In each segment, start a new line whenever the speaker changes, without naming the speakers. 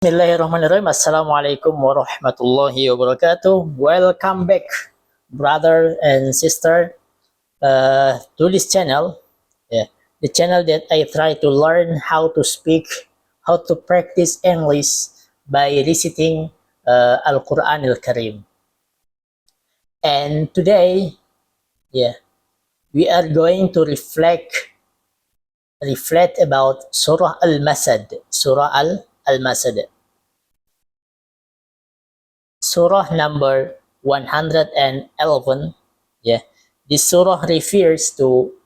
Bismillahirrahmanirrahim. Assalamualaikum warahmatullahi wabarakatuh. Welcome back, brother and sister, to this channel. Yeah, the channel that I try to learn how to speak, how to practice English by reciting Al-Quran Al-Karim. And today, yeah, we are going to reflect about Surah Al-Masad. Surah Al-Masad. Surah number 111. Yeah, this surah refers to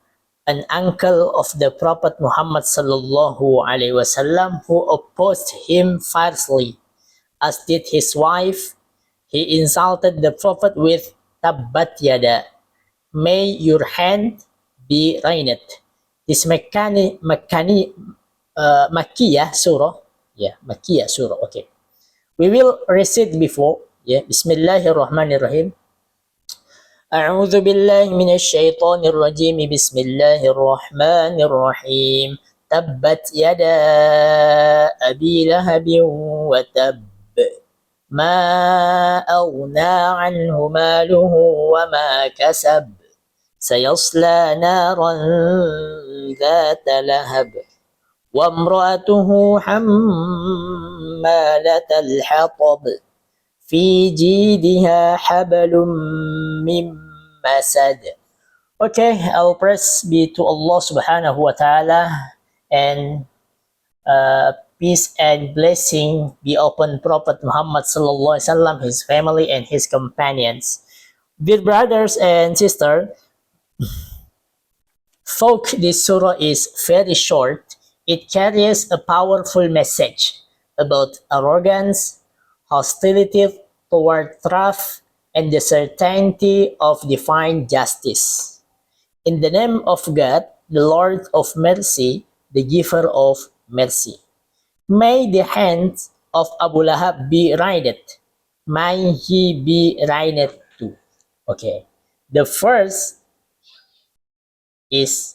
an uncle of the Prophet Muhammad sallallahu alaihi wasallam who opposed him fiercely, as did his wife. He insulted the Prophet with tabbat yada, may your hand be ruined. This Makkiyah surah. Yeah, Makkiyah surah. Okay. We will recite before. Yeah, Bismillahirrahmanirrahim. أعوذ بالله من الشيطان الرجيم بسم الله الرحمن الرحيم تبت يدا أبي لهب وتب ما أغنى عنه ماله وما كسب سيصلى نارا ذات لهب وامرأته حمالة الحطب في جيدها حبل من مسد. Okay, our praise be to Allah subhanahu wa ta'ala, and peace and blessing be upon Prophet Muhammad sallallahu alaihi wasallam, his family and his companions. Dear brothers and sisters, though this surah is very short, it carries a powerful message about arrogance, hostility toward truth, and the certainty of divine justice. In the name of God, the Lord of mercy, the giver of mercy. May the hands of Abu Lahab be ruined. May he be ruined too. Okay. The first is,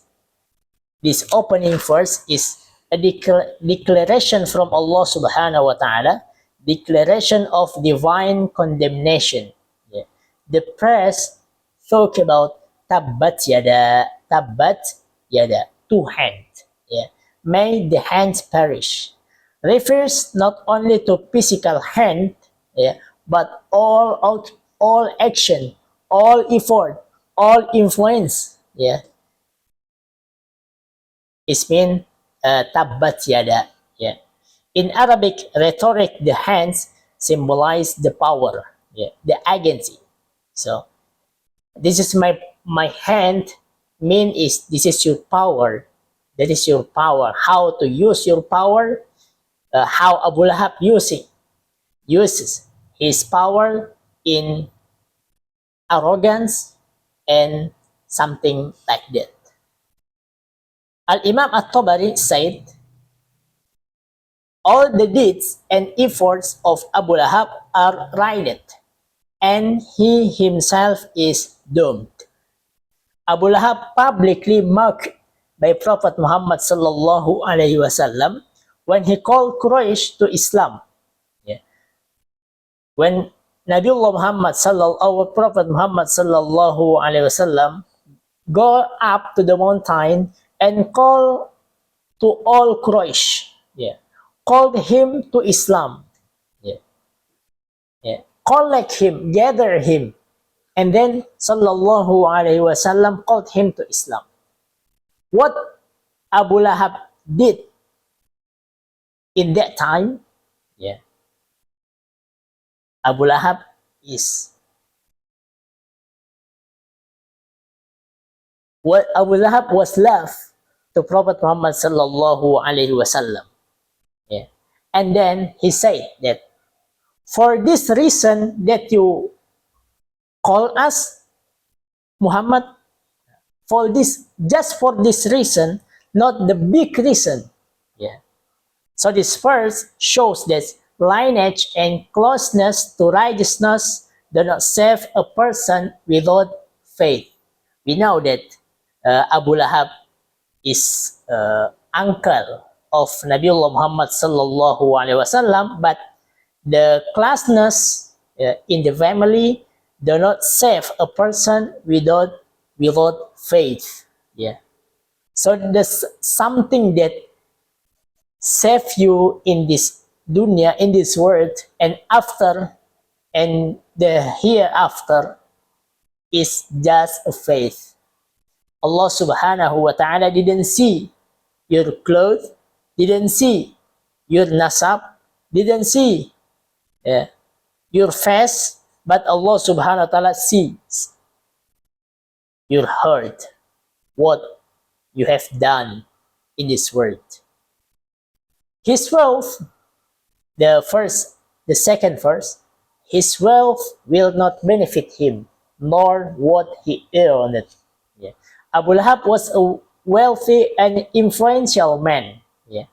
this opening verse is a declaration from Allah subhanahu wa ta'ala, declaration of divine condemnation. Yeah. The press talk about tabbat yada, two hands. Yeah. May the hands perish. Refers not only to physical hand, yeah, but all action, all effort, all influence. Yeah, is mean tabbat yada. Yeah. In Arabic rhetoric, the hands symbolize the power, yeah, the agency. So this is my hand, mean is this is your power. That is your power. How to use your power? How Abu Lahab uses his power in arrogance and something like that. Al-Imam At-Tabari said, all the deeds and efforts of Abu Lahab are ruined, and he himself is doomed. Abu Lahab publicly mocked by Prophet Muhammad sallallahu alaihi wasallam when he called Quraysh to Islam. Yeah. When Nabiullah Muhammad our Prophet Muhammad sallallahu alaihi wasallam go up to the mountain and call to all Quraysh. Yeah. Called him to Islam. Yeah. Yeah. Collect him, gather him. And then sallallahu alaihi wasallam called him to Islam. What Abu Lahab did in that time, yeah, Abu Lahab is what Abu Lahab was left to Prophet Muhammad sallallahu alaihi wasallam. Yeah. And then he said that for this reason that you call us Muhammad, for this, just for this reason, not the big reason. Yeah. So this verse shows that lineage and closeness to righteousness do not save a person without faith. We know that Abu Lahab is uncle of Nabiullah Muhammad sallallahu alaihi wasallam, but the closeness in the family do not save a person without faith. Yeah. So there's something that save you in this dunya, in this world, and after, and the hereafter is just a faith. Allah subhanahu wa ta'ala didn't see your clothes, didn't see your nasab, didn't see your face, but Allah subhanahu wa ta'ala sees your heart, what you have done in this world. His wealth, the second verse, his wealth will not benefit him, nor what he earned. Yeah. Abu Lahab was a wealthy and influential man. Yeah.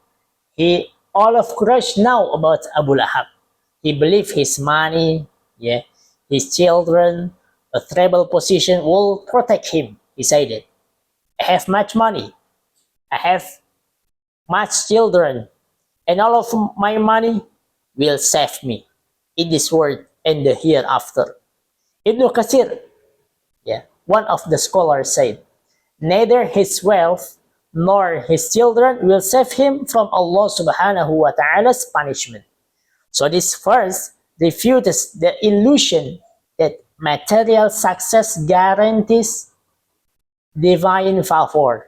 All of Quraysh know about Abu Lahab. He believed his money, his children, a tribal position will protect him. He said it. I have much money. I have much children. And all of my money will save me in this world and the hereafter. Ibn Kathir, one of the scholars said, neither his wealth nor his children will save him from Allah subhanahu wa ta'ala's punishment. So this verse refutes the illusion that material success guarantees divine favor.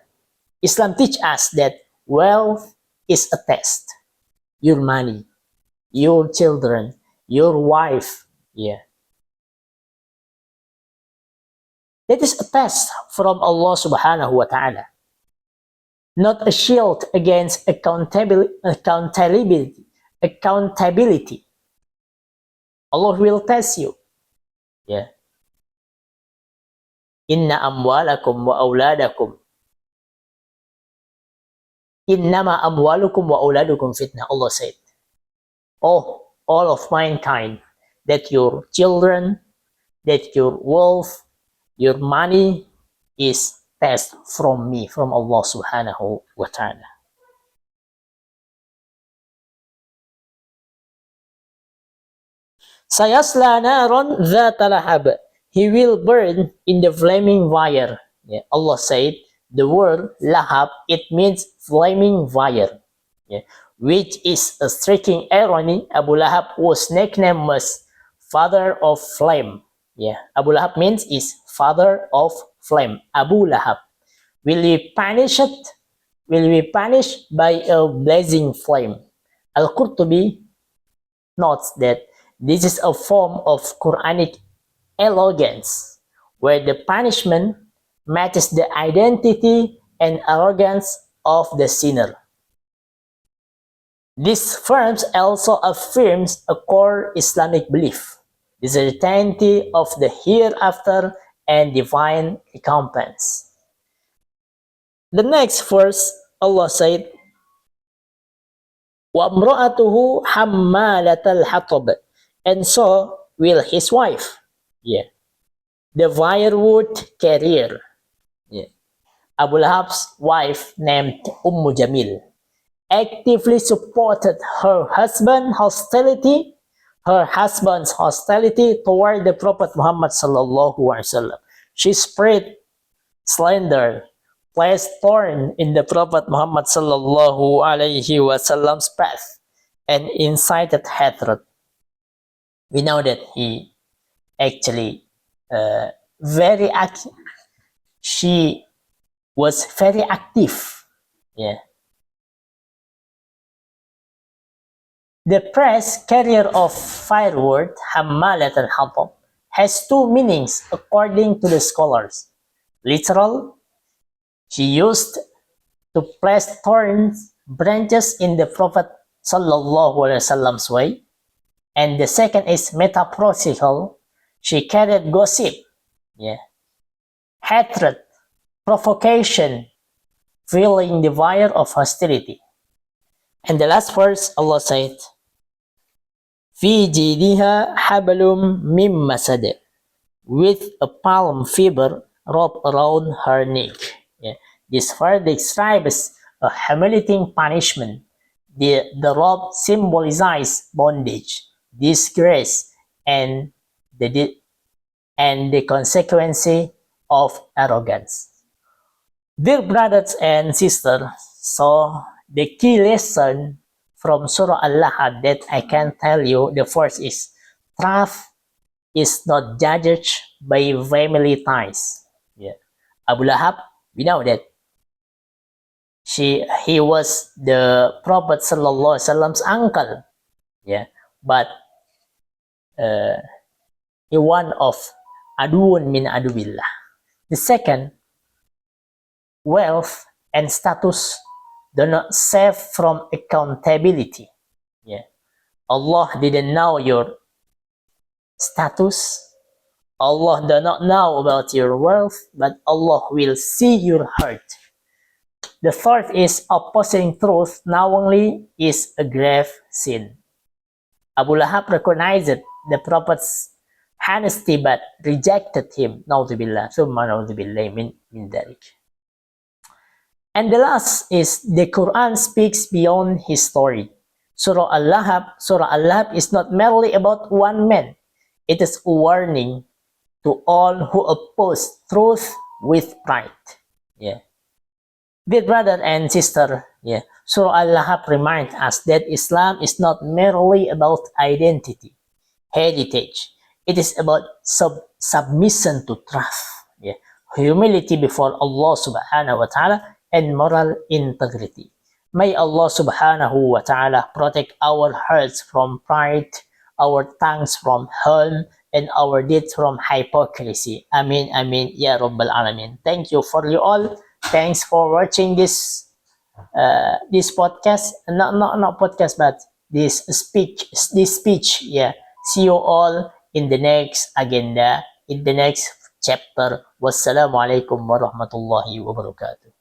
Islam teaches us that wealth is a test. Your money, your children, your wife, that is a test from Allah subhanahu wa ta'ala. Not a shield against accountability. Allah will test you. Inna amwalakum wa awladakum. Innama amwalukum wa awladukum fitnah. Allah said, all of mankind, that your children, that your wealth, your money is test from me, from Allah subhanahu wa ta'ala. Sayasla naron dhata lahab. He will burn in the flaming fire. Allah said, the word lahab, it means flaming fire. Which is a striking irony. Abu Lahab was nicknamed as father of flame. Abu Lahab means is father of flame. Abu Lahab will be punished by a blazing flame. Al-Qurtubi notes that this is a form of Quranic elegance, where the punishment matches the identity and arrogance of the sinner. This verse also affirms a core Islamic belief, the certainty of the hereafter and divine recompense. The next verse, Allah said, وَامْرَأَتُهُ حَمَّالَةَ الْحَطَبِ, and so will his wife, the firewood carrier. Abu Lahab's wife, named Jamil, actively supported her husband's hostility toward the Prophet Muhammad sallallahu alaihi wasallam. She spread slander, placed thorn in the Prophet Muhammad sallallahu alaihi wasallam's path, and incited hatred. We know that he actually she was very active. The press carrier of firewood, Hammalat al-Hatab, has two meanings according to the scholars. Literal, she used to place thorns, branches in the Prophet sallallahu alaihi wasallam's way. And the second is metaphorical. She carried gossip, hatred, provocation, fueling the fire of hostility. And the last verse, Allah said, في جيدها حبل من مسد, with a palm fiber rope around her neck. This verse describes a humiliating punishment. The robe symbolizes bondage, disgrace, and the consequence of arrogance. Dear brothers and sisters, so the key lesson from Surah Al-Lahab that I can tell you, the first is trust is not judged by family ties. Yeah. Abu Lahab, we know that he was the Prophet Sallallahu Alaihi Wasallam's uncle. Yeah, but he one of aduun min adubillah. The second, wealth and status do not save from accountability. Yeah, Allah didn't know your status. Allah do not know about your wealth, but Allah will see your heart. The third is opposing truth knowingly is a grave sin. Abu Lahab recognized the Prophet's honesty but rejected him. Naudzubillah, summa naudzubillah min dhalik. And the last is the Quran speaks beyond his story. Surah Al-Lahab is not merely about one man. It is a warning to all who oppose truth with pride. Yeah. Dear brother and sister, yeah, Surah Al-Lahab reminds us that Islam is not merely about identity, heritage. It is about submission to trust, yeah, humility before Allah subhanahu wa ta'ala, and moral integrity. May Allah subhanahu wa ta'ala protect our hearts from pride, our tongues from harm, and our deeds from hypocrisy. Amin, amin, ya Rabbal Alamin. Thank you for you all. Thanks for watching this podcast. Not podcast, but this speech. Yeah. See you all in the next agenda, in the next chapter. Wassalamualaikum warahmatullahi wabarakatuh.